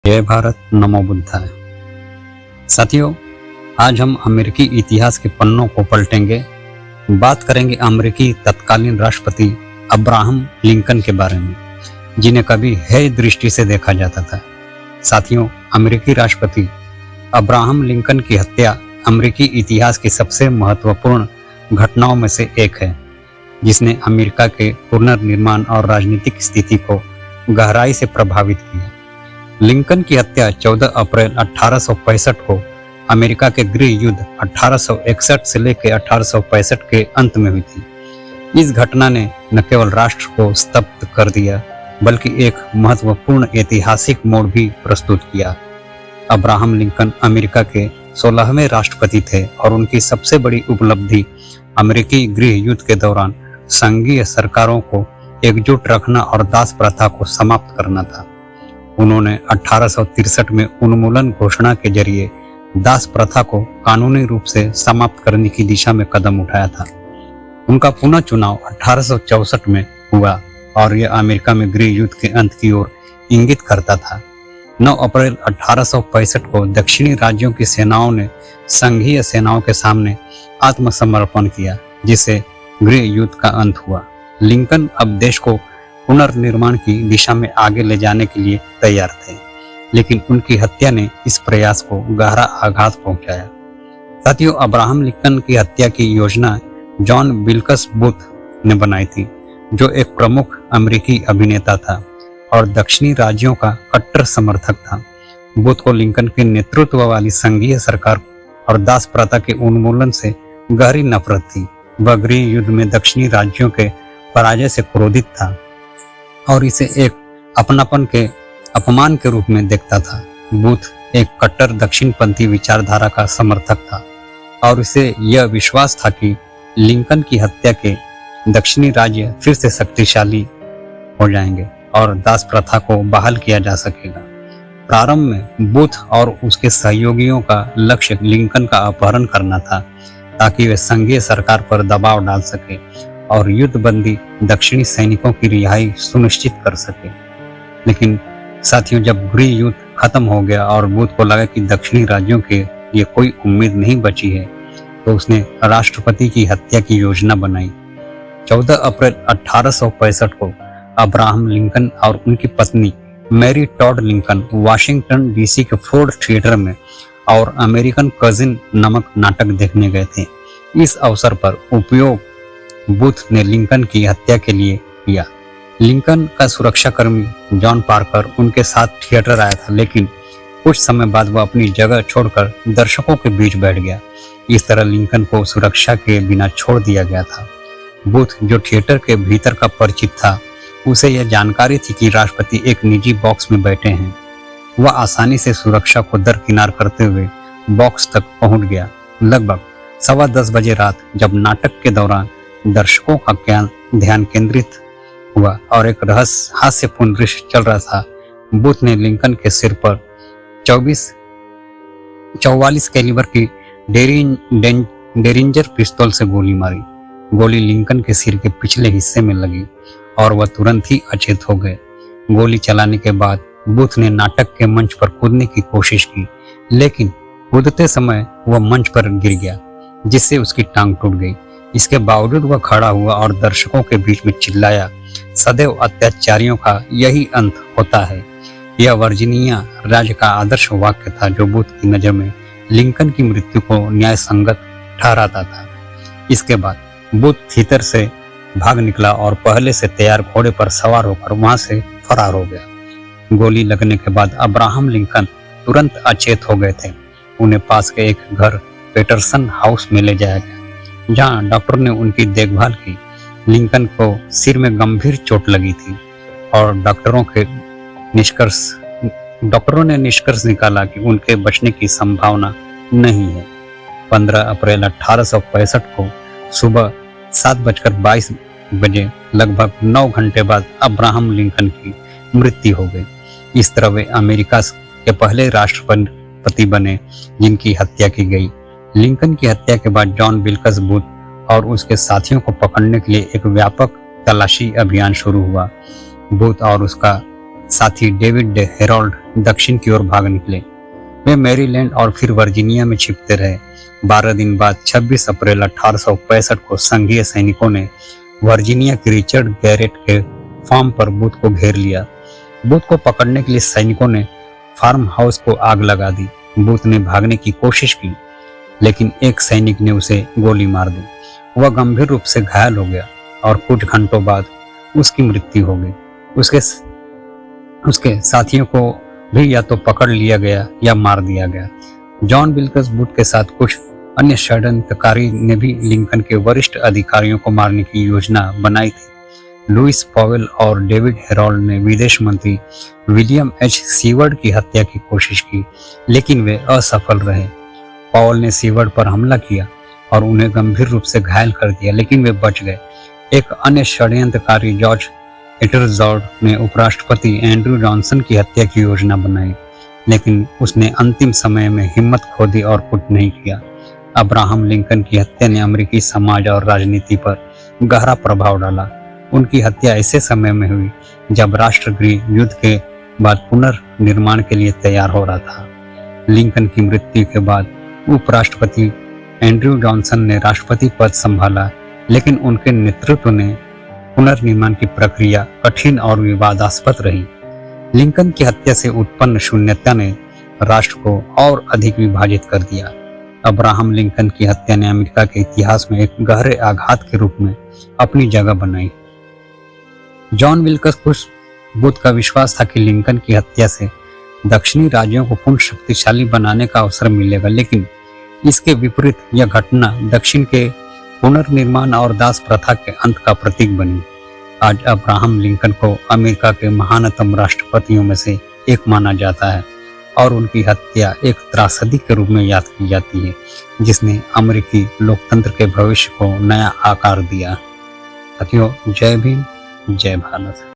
जय भारत, नमो बुद्धाय। साथियों, आज हम अमेरिकी इतिहास के पन्नों को पलटेंगे। बात करेंगे अमेरिकी तत्कालीन राष्ट्रपति अब्राहम लिंकन के बारे में, जिन्हें कभी हेय दृष्टि से देखा जाता था। साथियों, अमेरिकी राष्ट्रपति अब्राहम लिंकन की हत्या अमेरिकी इतिहास की सबसे महत्वपूर्ण घटनाओं में से एक है, जिसने अमेरिका के पुनर्निर्माण और राजनीतिक स्थिति को गहराई से प्रभावित किया। लिंकन की हत्या 14 अप्रैल 1865 को अमेरिका के गृह युद्ध 1861 से लेकर 1865 के अंत में हुई थी। इस घटना ने न केवल राष्ट्र को स्तब्ध कर दिया, बल्कि एक महत्वपूर्ण ऐतिहासिक मोड़ भी प्रस्तुत किया। अब्राहम लिंकन अमेरिका के 16वें राष्ट्रपति थे और उनकी सबसे बड़ी उपलब्धि अमेरिकी गृह युद्ध के दौरान संघीय सरकारों को एकजुट रखना और दास प्रथा को समाप्त करना था। उन्होंने 1863 में उन्मूलन घोषणा के जरिए दास प्रथा को कानूनी रूप से समाप्त करने की दिशा में कदम उठाया था। उनका पुनः चुनाव 1864 में हुआ और यह अमेरिका में गृह युद्ध के अंत की ओर इंगित करता था। 9 अप्रैल 1865 को दक्षिणी राज्यों की सेनाओं ने संघीय सेनाओं के सामने आत्मसमर्पण किया, जिससे गृह युद्ध का अंत हुआ। लिंकन अब देश को पुनर्निर्माण की दिशा में आगे ले जाने के लिए तैयार थे, लेकिन उनकी हत्या ने इस प्रयास को गहरा आघात पहुंचाया। साथियों, अब्राहम लिंकन की हत्या की योजना जॉन विल्कस बूथ ने बनाई थी, जो एक प्रमुख अमेरिकी अभिनेता था और दक्षिणी राज्यों का कट्टर समर्थक था। बूथ को लिंकन के नेतृत्व वाली संघीय सरकार और दास प्रथा के उन्मूलन से गहरी नफरत थी। वह गृह युद्ध में दक्षिणी राज्यों के पराजय से क्रोधित था और इसे एक अपनापन के अपमान के रूप में देखता था। बूथ एक कट्टर दक्षिणपंथी विचारधारा का समर्थक था और इसे यह विश्वास था कि लिंकन की हत्या के दक्षिणी राज्य फिर से शक्तिशाली हो जाएंगे और दास प्रथा को बहाल किया जा सकेगा। प्रारंभ में बूथ और उसके सहयोगियों का लक्ष्य लिंकन का अपहरण करना था, ताकि वे संघीय सरकार पर दबाव डाल सके और युद्धबंदी दक्षिणी सैनिकों की रिहाई सुनिश्चित कर सके। लेकिन साथियों, जब गृह युद्ध खत्म हो गया और बूथ को लगा कि दक्षिणी राज्यों के लिए कोई उम्मीद नहीं बची है, तो उसने राष्ट्रपति की हत्या की योजना बनाई। 14 अप्रैल 1865 को अब्राहम लिंकन और उनकी पत्नी Mary Todd Lincoln Washington DC के फोर्ड थिएटर में और अमेरिकन कजिन नामक नाटक देखने गए थे। इस अवसर पर उपयोग बूथ ने लिंकन की हत्या के लिए किया। लिंकन का सुरक्षाकर्मी जॉन पार्कर उनके साथ थिएटर आया था, लेकिन कुछ समय बाद वह अपनी जगह छोड़कर दर्शकों के बीच बैठ गया। इस तरह लिंकन को सुरक्षा के बिना छोड़ दिया गया था। बूथ, जो थिएटर के भीतर का परिचित था, उसे यह जानकारी थी कि राष्ट्रपति एक निजी बॉक्स में बैठे हैं। वह आसानी से सुरक्षा को दरकिनार करते हुए बॉक्स तक पहुंच गया। लगभग 10:15 बजे रात, जब नाटक के दौरान दर्शकों का ध्यान केंद्रित हुआ और एक हास्यपूर्ण दृश्य चल रहा था, बूथ ने लिंकन के सिर पर 44 कैलिबर की डेरिंजर पिस्तौल से गोली मारी। गोली लिंकन के सिर के पिछले हिस्से में लगी और वह तुरंत ही अचेत हो गए। गोली चलाने के बाद बूथ ने नाटक के मंच पर कूदने की कोशिश की, लेकिन कूदते समय वह मंच पर गिर गया, जिससे उसकी टांग टूट गई। इसके बावजूद वह खड़ा हुआ और दर्शकों के बीच में चिल्लाया, सदैव अत्याचारियों का यही अंत होता है। यह वर्जीनिया राज्य का आदर्श वाक्य था, जो बूथ की नजर में लिंकन की मृत्यु को न्याय संगत ठहराता था। इसके बाद बूथ थिएटर से भाग निकला और पहले से तैयार घोड़े पर सवार होकर वहां से फरार हो गया। गोली लगने के बाद अब्राहम लिंकन तुरंत अचेत हो गए थे। उन्हें पास के एक घर पेटरसन हाउस में ले जाया गया, जहां डॉक्टर ने उनकी देखभाल की। लिंकन को सिर में गंभीर चोट लगी थी और डॉक्टरों ने निष्कर्ष निकाला कि उनके बचने की संभावना नहीं है। 15 अप्रैल 1865 को सुबह 7:22 बजे, लगभग 9 घंटे बाद, अब्राहम लिंकन की मृत्यु हो गई। इस तरह वे अमेरिका के पहले राष्ट्रपति बने जिनकी हत्या की गई। लिंकन की हत्या के बाद जॉन विल्कस बूथ और उसके साथियों को पकड़ने के लिए एक व्यापक तलाशी अभियान शुरू हुआ। बूथ और उसका साथी डेविड हेरोल्ड दक्षिण की ओर भाग निकले। वे मैरीलैंड और फिर वर्जीनिया में छिपते रहे। 12 दिन बाद 26 अप्रैल 1865 को संघीय सैनिकों ने वर्जीनिया के रिचर्ड गैरेट के फार्म पर बूथ को घेर लिया। बूथ को पकड़ने के लिए सैनिकों ने फार्म हाउस को आग लगा दी। बूथ ने भागने की कोशिश की, लेकिन एक सैनिक ने उसे गोली मार दी। वह गंभीर रूप से घायल हो गया और कुछ घंटों बाद उसकी मृत्यु हो गई। उसके साथियों को भी या तो पकड़ लिया गया या मार दिया गया। जॉन विल्कस बूथ के साथ कुछ अन्य षड्यंत्रकारी ने भी लिंकन के वरिष्ठ अधिकारियों को मारने की योजना बनाई थी। लुइस पॉवेल और डेविड हेरोल्ड ने विदेश मंत्री विलियम एच सीवर्ड की हत्या की कोशिश की, लेकिन वे असफल रहे। पॉवेल ने सीवर्ड पर हमला किया और उन्हें गंभीर रूप से घायल कर दिया, लेकिन वे बच गए। एक अन्य षड्यंत्रकारी जॉर्ज एटरजॉर्ड ने उपराष्ट्रपति एंड्रू जॉनसन की हत्या की योजना बनाई, लेकिन उसने अंतिम समय में हिम्मत खो दी और कुछ नहीं किया। अब्राहम लिंकन की हत्या ने अमेरिकी समाज और राजनीति पर गहरा प्रभाव डाला। उनकी हत्या ऐसे समय में हुई जब राष्ट्रगृह युद्ध के बाद पुनर्निर्माण के लिए तैयार हो रहा था। लिंकन की मृत्यु के बाद उपराष्ट्रपति एंड्रू जॉनसन ने राष्ट्रपति पद संभाला, लेकिन उनके नेतृत्व ने पुनर्निर्माण की प्रक्रिया कठिन और विवादास्पद रही। लिंकन की हत्या से उत्पन्न शून्यता ने राष्ट्र को और अधिक विभाजित कर दिया। अब्राहम लिंकन की हत्या ने अमेरिका के इतिहास में एक गहरे आघात के रूप में अपनी जगह बनाई। जॉन विल्कस बूथ का विश्वास था कि लिंकन की हत्या से दक्षिणी राज्यों को पुनः शक्तिशाली बनाने का अवसर मिलेगा, लेकिन इसके विपरीत यह घटना दक्षिण के पुनर्निर्माण और दास प्रथा के अंत का प्रतीक बनी। आज अब्राहम लिंकन को अमेरिका के महानतम राष्ट्रपतियों में से एक माना जाता है और उनकी हत्या एक त्रासदी के रूप में याद की जाती है, जिसने अमेरिकी लोकतंत्र के भविष्य को नया आकार दिया। साथियों, जय भीम, जय भारत।